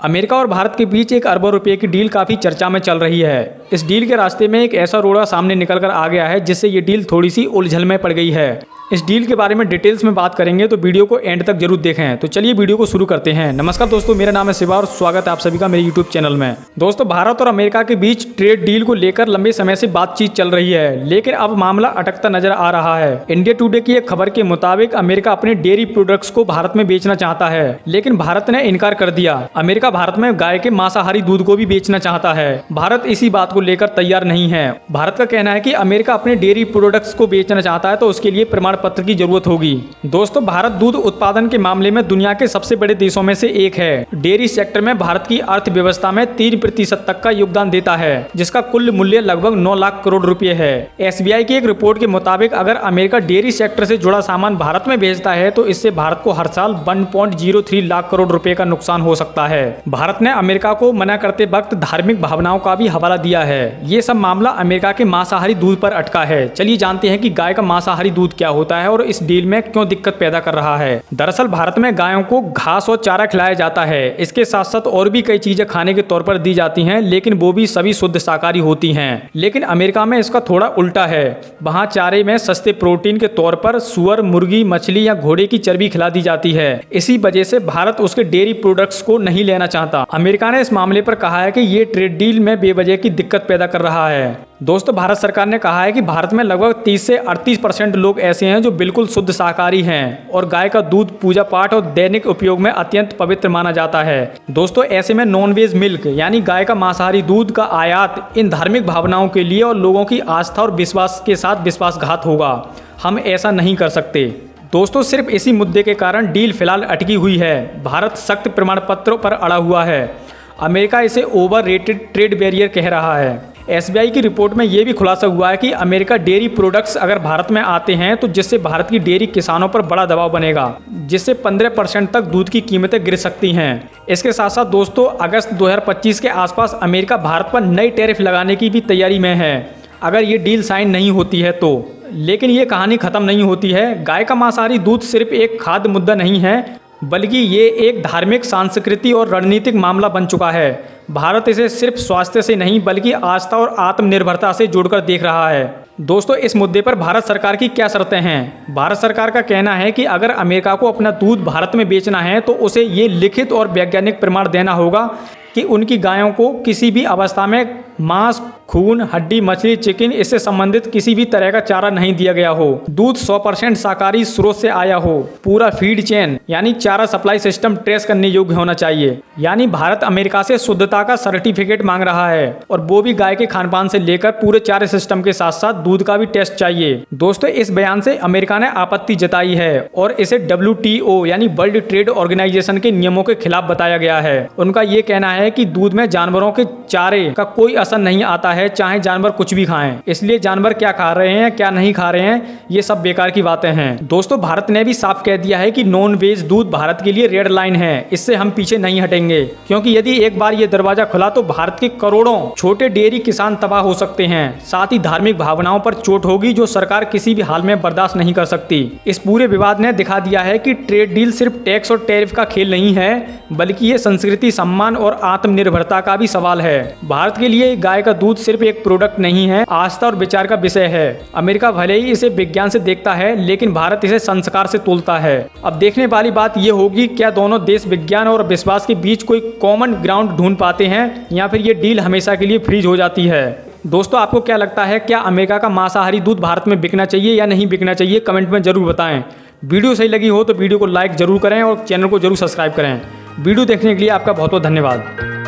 America और भारत के बीच एक अरबों रुपए की डील काफ़ी चर्चा में चल रही है। इस डील के रास्ते में एक ऐसा रोड़ा सामने निकल कर आ गया है जिससे ये डील थोड़ी सी उलझन में पड़ गई है। इस डील के बारे में डिटेल्स में बात करेंगे तो वीडियो को एंड तक जरूर देखें। तो चलिए वीडियो को शुरू करते हैं। नमस्कार दोस्तों, मेरा नाम है शिवा और स्वागत है आप सभी का मेरे यूट्यूब चैनल में। दोस्तों, भारत और अमेरिका के बीच ट्रेड डील को लेकर लंबे समय से बातचीत चल रही है, लेकिन अब मामला अटकता नजर आ रहा है। इंडिया टुडे की एक खबर के मुताबिक अमेरिका अपने डेयरी प्रोडक्ट्स को भारत में बेचना चाहता है, लेकिन भारत ने इनकार कर दिया। अमेरिका भारत में गाय के मांसाहारी दूध को भी बेचना चाहता है। भारत इसी बात को लेकर तैयार नहीं है। भारत का कहना है कि अमेरिका अपने डेयरी प्रोडक्ट्स को बेचना चाहता है तो उसके लिए प्रमाण पत्र की जरूरत होगी। दोस्तों, भारत दूध उत्पादन के मामले में दुनिया के सबसे बड़े देशों में से एक है। डेयरी सेक्टर में भारत की अर्थव्यवस्था में 3% तक का योगदान देता है, जिसका कुल मूल्य लगभग 9 लाख करोड़ रुपए है। एसबीआई की एक रिपोर्ट के मुताबिक अगर अमेरिका डेयरी सेक्टर से जुड़ा सामान भारत में भेजता है तो इससे भारत को हर साल 1.03 लाख करोड़ रुपए का नुकसान हो सकता है। भारत ने अमेरिका को मना करते वक्त धार्मिक भावनाओं का भी हवाला दिया है। ये सब मामला अमेरिका के मांसाहारी दूध पर अटका है। चलिए जानते हैं कि गाय का मांसाहारी दूध क्या होता है और इस डील में क्यों दिक्कत पैदा कर रहा है। दरअसल भारत में गायों को घास और चारा खिलाया जाता है। इसके साथ साथ और भी कई चीजें खाने के तौर पर दी जाती हैं, लेकिन वो भी सभी शुद्ध शाकाहारी होती हैं। लेकिन अमेरिका में इसका थोड़ा उल्टा है। वहाँ चारे में सस्ते प्रोटीन के तौर पर सुअर, मुर्गी, मछली या घोड़े की चर्बी खिला दी जाती है। इसी वजह से भारत उसके डेयरी प्रोडक्ट्स को नहीं लेना चाहता। अमेरिका ने इस मामले पर कहा है कि ये ट्रेड डील में बेवजह की दिक्कत पैदा कर रहा है। दोस्तों, भारत सरकार ने कहा है कि भारत में लगभग 30 से 38% लोग ऐसे हैं जो बिल्कुल शुद्ध शाकाहारी हैं और गाय का दूध पूजा पाठ और दैनिक उपयोग में अत्यंत पवित्र माना जाता है। दोस्तों, ऐसे में नॉनवेज मिल्क यानी गाय का मांसाहारी दूध का आयात इन धार्मिक भावनाओं के लिए और लोगों की आस्था और विश्वास के साथ विश्वासघात होगा। हम ऐसा नहीं कर सकते। दोस्तों, सिर्फ इसी मुद्दे के कारण डील फिलहाल अटकी हुई है। भारत सख्त प्रमाण पत्रों पर अड़ा हुआ है। अमेरिका इसे ओवर रेटेड ट्रेड बैरियर कह रहा है। एसबीआई की रिपोर्ट में यह भी खुलासा हुआ है कि अमेरिका डेयरी प्रोडक्ट्स अगर भारत में आते हैं तो जिससे भारत की डेयरी किसानों पर बड़ा दबाव बनेगा, जिससे 15% तक दूध की कीमतें गिर सकती हैं। इसके साथ साथ दोस्तों, अगस्त 2025 के आसपास अमेरिका भारत पर नई टैरिफ लगाने की भी तैयारी में है अगर ये डील साइन नहीं होती है तो। लेकिन ये कहानी खत्म नहीं होती है। गाय का मांसाहारी दूध सिर्फ एक खाद्य मुद्दा नहीं है, बल्कि ये एक धार्मिक, सांस्कृतिक और रणनीतिक मामला बन चुका है। भारत इसे सिर्फ स्वास्थ्य से नहीं बल्कि आस्था और आत्मनिर्भरता से जोड़कर देख रहा है। दोस्तों, इस मुद्दे पर भारत सरकार की क्या शर्तें हैं? भारत सरकार का कहना है कि अगर अमेरिका को अपना दूध भारत में बेचना है तो उसे ये लिखित और वैज्ञानिक प्रमाण देना होगा कि उनकी गायों को किसी भी अवस्था में मांस, खून, हड्डी, मछली, चिकन इससे संबंधित किसी भी तरह का चारा नहीं दिया गया हो। दूध 100% शाकाहारी स्रोत से आया हो। पूरा फीड चेन यानी चारा सप्लाई सिस्टम ट्रेस करने योग्य होना चाहिए। यानी भारत अमेरिका से शुद्धता का सर्टिफिकेट मांग रहा है और वो भी गाय के खानपान से लेकर पूरे चारे सिस्टम के साथ साथ दूध का भी टेस्ट चाहिए। दोस्तों, इस बयान से अमेरिका ने आपत्ति जताई है और इसे WTO यानी वर्ल्ड ट्रेड ऑर्गेनाइजेशन के नियमों के खिलाफ बताया गया है। उनका ये कहना है कि दूध में जानवरों के चारे का कोई असर नहीं आता है, चाहे जानवर कुछ भी खाएं। इसलिए जानवर क्या खा रहे हैं, क्या नहीं खा रहे हैं, ये सब बेकार की बातें हैं। दोस्तों, भारत ने भी साफ कह दिया है कि नॉन वेज दूध भारत के लिए रेड लाइन है। इससे हम पीछे नहीं हटेंगे, क्योंकि यदि एक बार ये दरवाजा खुला तो भारत के करोड़ों छोटे डेयरी किसान तबाह हो सकते हैं। साथ ही धार्मिक भावनाओं पर चोट होगी जो सरकार किसी भी हाल में बर्दाश्त नहीं कर सकती। इस पूरे विवाद ने दिखा दिया है कि ट्रेड डील सिर्फ टैक्स और टैरिफ का खेल नहीं है, बल्कि ये संस्कृति, सम्मान और आत्मनिर्भरता का भी सवाल है। भारत के लिए गाय का दूध सिर्फ एक प्रोडक्ट नहीं है, आस्था और विचार का विषय है। अमेरिका भले ही इसे विज्ञान से देखता है, लेकिन भारत इसे संस्कार से तोलता है। अब देखने वाली बात यह होगी क्या दोनों देश विज्ञान और विश्वास के बीच कोई कॉमन ग्राउंड ढूंढ पाते हैं या फिर ये डील हमेशा के लिए फ्रीज हो जाती है। दोस्तों, आपको क्या लगता है, क्या अमेरिका का मांसाहारी दूध भारत में बिकना चाहिए या नहीं बिकना चाहिए? कमेंट में जरूर बताएं। वीडियो सही लगी हो तो वीडियो को लाइक जरूर करें और चैनल को जरूर सब्सक्राइब करें। वीडियो देखने के लिए आपका बहुत बहुत धन्यवाद।